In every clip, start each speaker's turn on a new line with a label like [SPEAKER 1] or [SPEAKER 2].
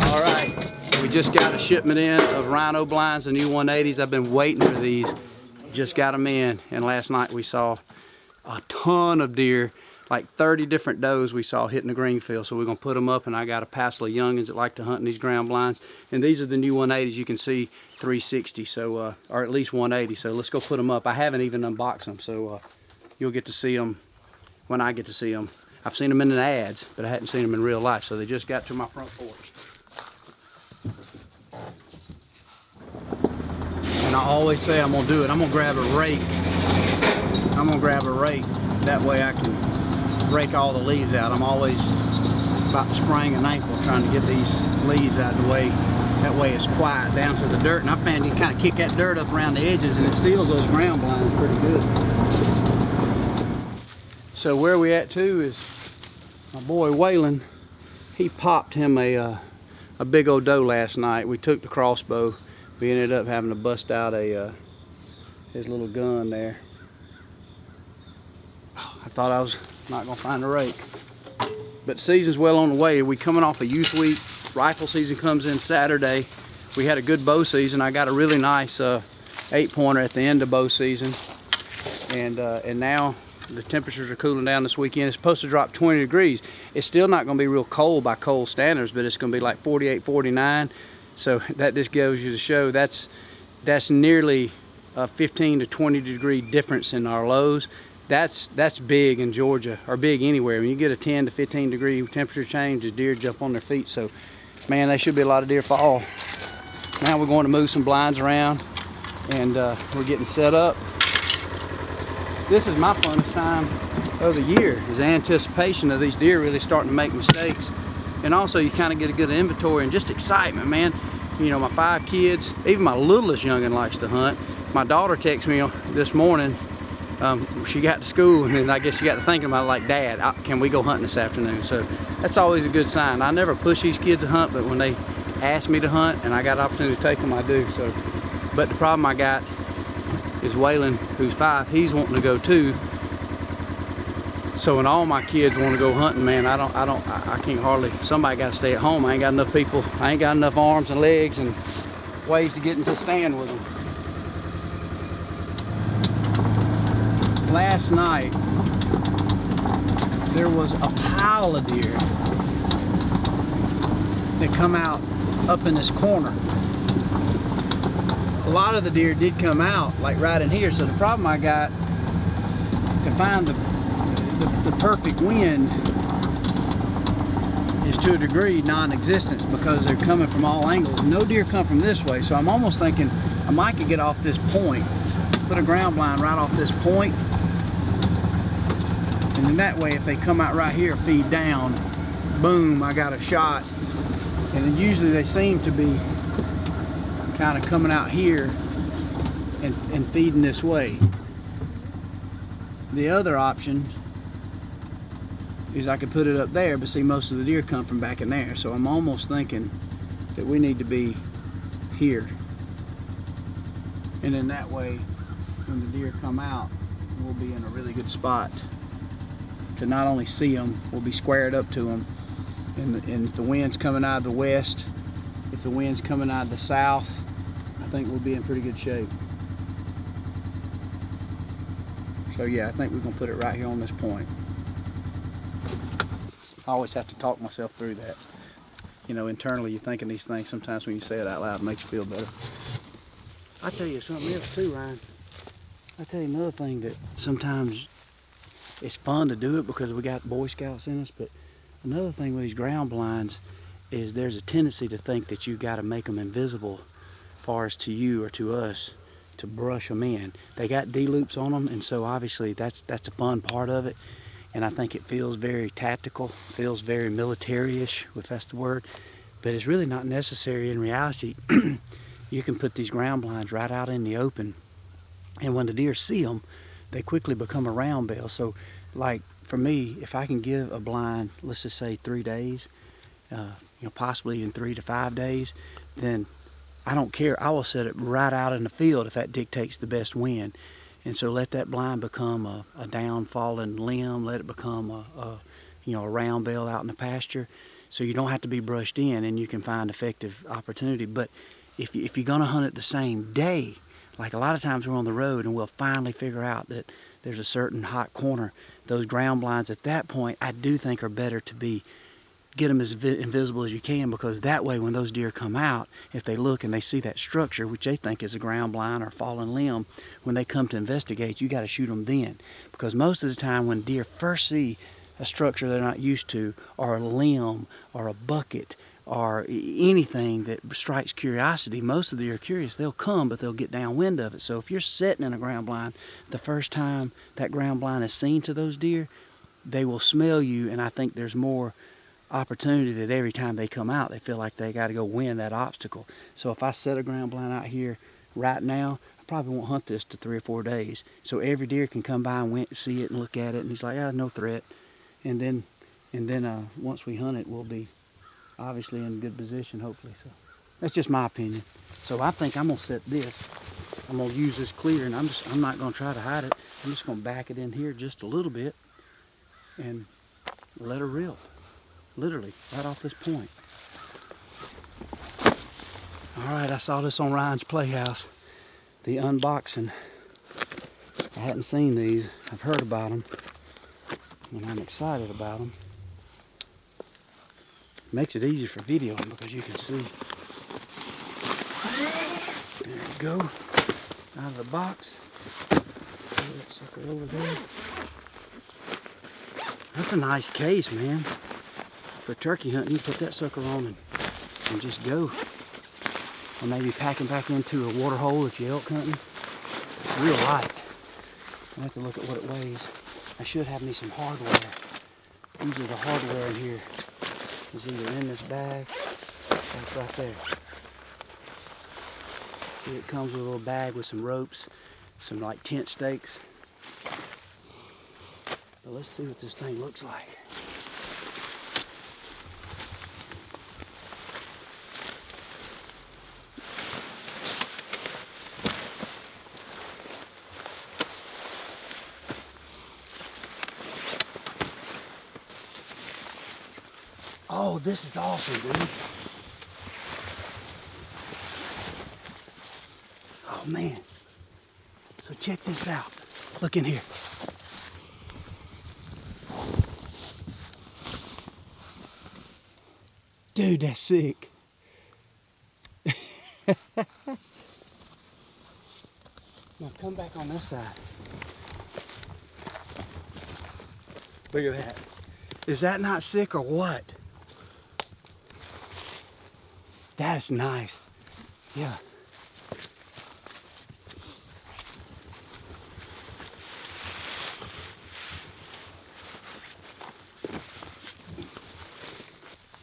[SPEAKER 1] All right, we just got a shipment in of rhino blinds, the new 180s. I've been waiting for these. Just got them in, and last night we saw a ton of deer, like 30 different does we saw hitting the green field. So we're gonna put them up, and I got a passel of youngins that like to hunt in these ground blinds. And these are the new 180s. You can see 360, so or at least 180. So let's go put them up. I haven't even unboxed them, so you'll get to see them when I get to see them. I've seen them in the ads, but I hadn't seen them in real life. So they just got to my front porch. And I always say I'm gonna do it. I'm gonna grab a rake. I'm gonna grab a rake. That way I can rake all the leaves out. I'm always about to sprain an ankle trying to get these leaves out of the way. That way it's quiet down to the dirt. And I found you can kind of kick that dirt up around the edges, and it seals those ground blinds pretty good. So where we at too is my boy Waylon. He popped him a big old doe last night. We took the crossbow. We ended up having to bust out his little gun there. I thought I was not gonna find a rake, but season's well on the way. We coming off a youth week. Rifle season comes in Saturday. We had a good bow season. I got a really nice 8-pointer at the end of bow season, and now the temperatures are cooling down this weekend. It's supposed to drop 20 degrees. It's still not gonna be real cold by cold standards, but it's gonna be like 48, 49. So that just gives you the show. That's nearly a 15 to 20 degree difference in our lows. That's big in Georgia, or big anywhere. When you get a 10 to 15 degree temperature change, the deer jump on their feet. So, man, there should be a lot of deer fall. Now we're going to move some blinds around, and we're getting set up. This is my funnest time of the year, is the anticipation of these deer really starting to make mistakes. And also you kind of get a good inventory and just excitement, man. You know, my 5 kids, even my littlest youngin likes to hunt. My daughter texted me this morning. She got to school, and then I guess she got to thinking about it, like, Dad, can we go hunting this afternoon? So that's always a good sign. I never push these kids to hunt, but when they ask me to hunt and I got an opportunity to take them, I do. So, but the problem I got is Waylon, who's 5, he's wanting to go too. So when all my kids want to go hunting, man, I can't hardly, somebody got to stay at home. I ain't got enough people, I ain't got enough arms and legs and ways to get into the stand with them. Last night, there was a pile of deer that come out up in this corner. A lot of the deer did come out, like right in here. So the problem I got to find the perfect wind is to a degree non-existent, because they're coming from all angles. No deer come from this way, so I'm almost thinking I might could get off this point, put a ground blind right off this point, and then that way if they come out right here, feed down, boom, I got a shot. And then usually they seem to be kind of coming out here and feeding this way. The other option is I could put it up there, but see, most of the deer come from back in there. So I'm almost thinking that we need to be here. And then that way, when the deer come out, we'll be in a really good spot to not only see them, we'll be squared up to them. And if the wind's coming out of the west, if the wind's coming out of the south, I think we'll be in pretty good shape. So yeah, I think we're gonna put it right here on this point. I always have to talk myself through that. You know, internally you're thinking these things. Sometimes when you say it out loud, it makes you feel better. I'll tell you something else too, Ryan. I'll tell you another thing, that sometimes it's fun to do it because we got Boy Scouts in us, but another thing with these ground blinds is there's a tendency to think that you got to make them invisible as far as to you or to us to brush them in. They got D-loops on them, and so obviously that's a fun part of it. And I think it feels very tactical, feels very military-ish, if that's the word. But it's really not necessary in reality. You can put these ground blinds right out in the open, and when the deer see them, they quickly become a round bale. So, like for me, if I can give a blind, let's just say 3 days, you know, possibly even 3 to 5 days, then I don't care. I will set it right out in the field if that dictates the best wind. And so let that blind become a down fallen limb, let it become a round bale out in the pasture. so you don't have to be brushed in, and you can find effective opportunity. But if you're going to hunt it the same day, like a lot of times we're on the road and we'll finally figure out that there's a certain hot corner, those ground blinds at that point I do think are better to get them as invisible as you can, because that way when those deer come out, if they look and they see that structure, which they think is a ground blind or fallen limb, when they come to investigate, you got to shoot them then. Because most of the time when deer first see a structure they're not used to, or a limb, or a bucket, or anything that strikes curiosity, most of the deer are curious. They'll come, but they'll get downwind of it. So if you're sitting in a ground blind, the first time that ground blind is seen to those deer, they will smell you, and I think there's more opportunity that every time they come out, they feel like they got to go win that obstacle. So if I set a ground blind out here right now, I probably won't hunt this to 3 or 4 days. So every deer can come by and see it and look at it, and he's like, ah, no threat. And then once we hunt it, we'll be obviously in good position, hopefully. So that's just my opinion. So I think I'm gonna set this. I'm gonna use this clear, and I'm not gonna try to hide it. I'm just gonna back it in here just a little bit and let her rip. Literally, right off this point. Alright, I saw this on Ryan's Playhouse. The unboxing. I hadn't seen these. I've heard about them. And I'm excited about them. Makes it easier for videoing because you can see. There you go. Out of the box. Throw that sucker over there. That's a nice case, man. For turkey hunting, you put that sucker on and just go. Or maybe packing back into a water hole if you're elk hunting. It's real light. I have to look at what it weighs. I should have me some hardware. Usually the hardware in here is either in this bag or it's right there. See, it comes with a little bag with some ropes, some like tent stakes. But let's see what this thing looks like. Oh, this is awesome, dude. Oh, man. So check this out. Look in here. Dude, that's sick. Now come back on this side. Look at that. Is that not sick or what? That's nice. Yeah.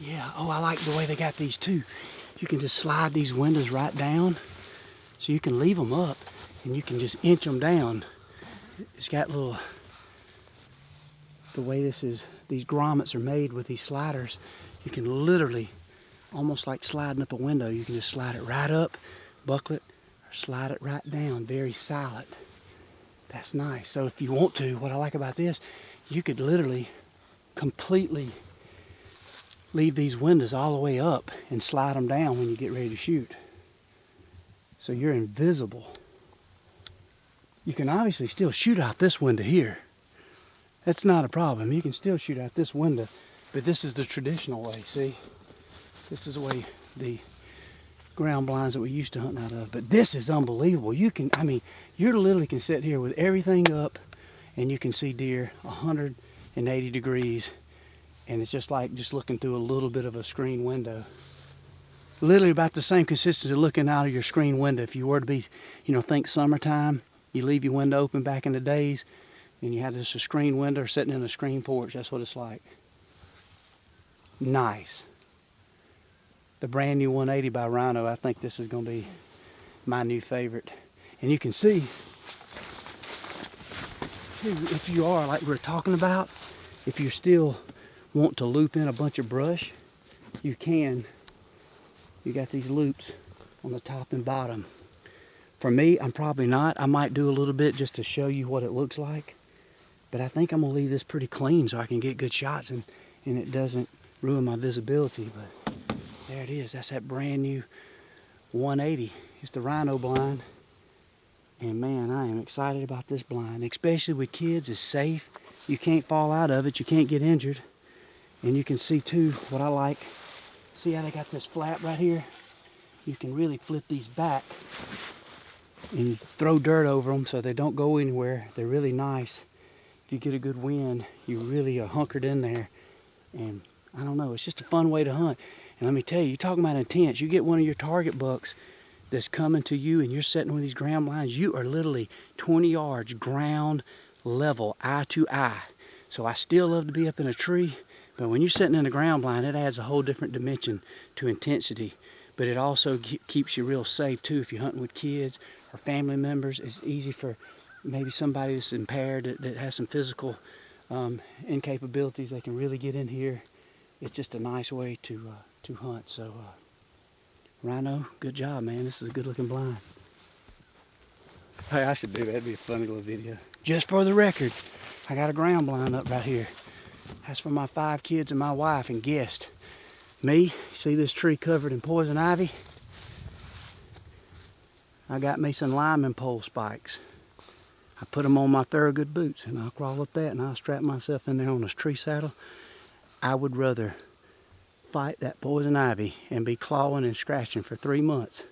[SPEAKER 1] Yeah. Oh, I like the way they got these too. You can just slide these windows right down, so you can leave them up and you can just inch them down. It's got little, the way these grommets are made with these sliders, you can literally, almost like sliding up a window, you can just slide it right up, buckle it, or slide it right down, very silent. That's nice. So if you want to, what I like about this, you could literally completely leave these windows all the way up and slide them down when you get ready to shoot. So you're invisible. You can obviously still shoot out this window here. That's not a problem. You can still shoot out this window, but this is the traditional way, see? This is the way the ground blinds that we used to hunt out of. But this is unbelievable. You can, I mean, you literally can sit here with everything up and you can see deer 180 degrees. And it's just like just looking through a little bit of a screen window. Literally about the same consistency of looking out of your screen window. If you were to be, think summertime, you leave your window open back in the days, and you had just a screen window or sitting in a screen porch. That's what it's like. Nice. The brand new 180 by Rhino, I think this is going to be my new favorite. And you can see, if you are, like we're talking about, if you still want to loop in a bunch of brush, you can. You got these loops on the top and bottom. For me, I'm probably not. I might do a little bit just to show you what it looks like. But I think I'm going to leave this pretty clean so I can get good shots and it doesn't ruin my visibility, but there it is. That's that brand new 180. It's the rhino blind. And man, I am excited about this blind, especially with kids. It's safe. You can't fall out of it. You can't get injured. And you can see too, what I like, see how they got this flap right here? You can really flip these back and you throw dirt over them so they don't go anywhere. They're really nice. If you get a good wind, you really are hunkered in there. And I don't know, it's just a fun way to hunt. And let me tell you, you're talking about intense. You get one of your target bucks that's coming to you and you're setting with these ground blinds, you are literally 20 yards ground level, eye to eye. So I still love to be up in a tree, but when you're sitting in a ground blind, it adds a whole different dimension to intensity. But it also keeps you real safe too. If you're hunting with kids or family members, it's easy for maybe somebody that's impaired, that has some physical incapabilities. They can really get in here. It's just a nice way to hunt. So Rhino, good job, man. This is a good looking blind. Hey, I should do that. That'd be a funny little video. Just for the record, I got a ground blind up right here. That's for my 5 kids and my wife and guest. Me, see this tree covered in poison ivy? I got me some lineman pole spikes. I put them on my Thorogood boots and I'll crawl up that and I'll strap myself in there on this tree saddle. I would rather fight that poison ivy and be clawing and scratching for 3 months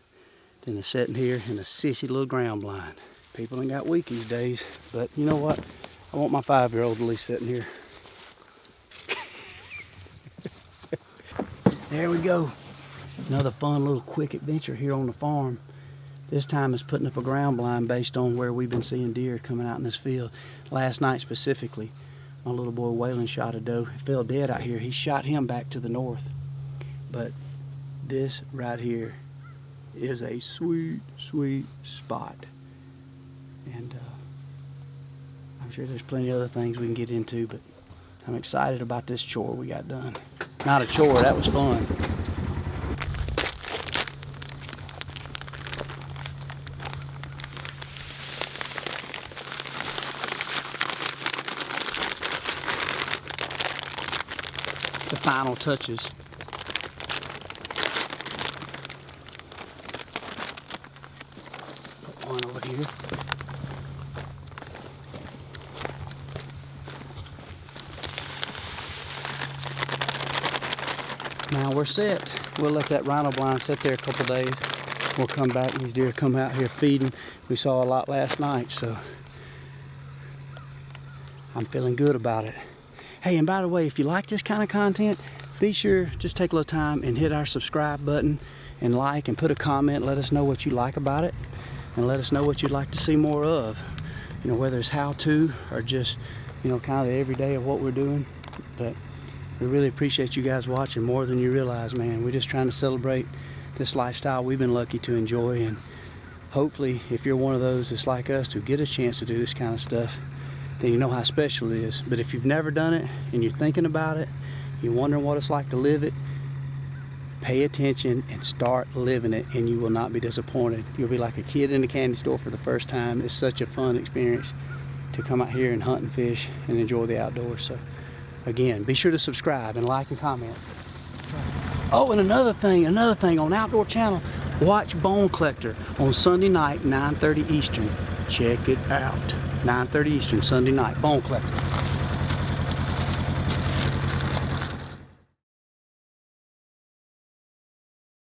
[SPEAKER 1] than to sitting here in a sissy little ground blind. People ain't got weak these days, but you know what? I want my 5-year-old at least sitting here. There we go. Another fun little quick adventure here on the farm. This time it's putting up a ground blind based on where we've been seeing deer coming out in this field. Last night specifically, my little boy Waylon shot a doe. It fell dead out here. He shot him back to the north. But this right here is a sweet, sweet spot. And I'm sure there's plenty of other things we can get into, but I'm excited about this chore we got done. Not a chore, that was fun. The final touches. Put one over here. Now we're set. We'll let that rhino blind sit there a couple days. We'll come back and these deer come out here feeding. We saw a lot last night, so I'm feeling good about it. Hey, and by the way, if you like this kind of content, be sure just take a little time and hit our subscribe button and like and put a comment. Let us know what you like about it and let us know what you'd like to see more of. You know, whether it's how-to or just, you know, kind of the everyday of what we're doing. But we really appreciate you guys watching more than you realize, man. We're just trying to celebrate this lifestyle we've been lucky to enjoy, and hopefully if you're one of those that's like us who get a chance to do this kind of stuff, then you know how special it is. But if you've never done it and you're thinking about it, you're wondering what it's like to live it, pay attention and start living it, and you will not be disappointed. You'll be like a kid in a candy store for the first time. It's such a fun experience to come out here and hunt and fish and enjoy the outdoors. So again, be sure to subscribe and like and comment. Oh, and another thing on Outdoor Channel, watch Bone Collector on Sunday night, 9:30 Eastern. Check it out. 9:30 Eastern, Sunday night, Bone Collector.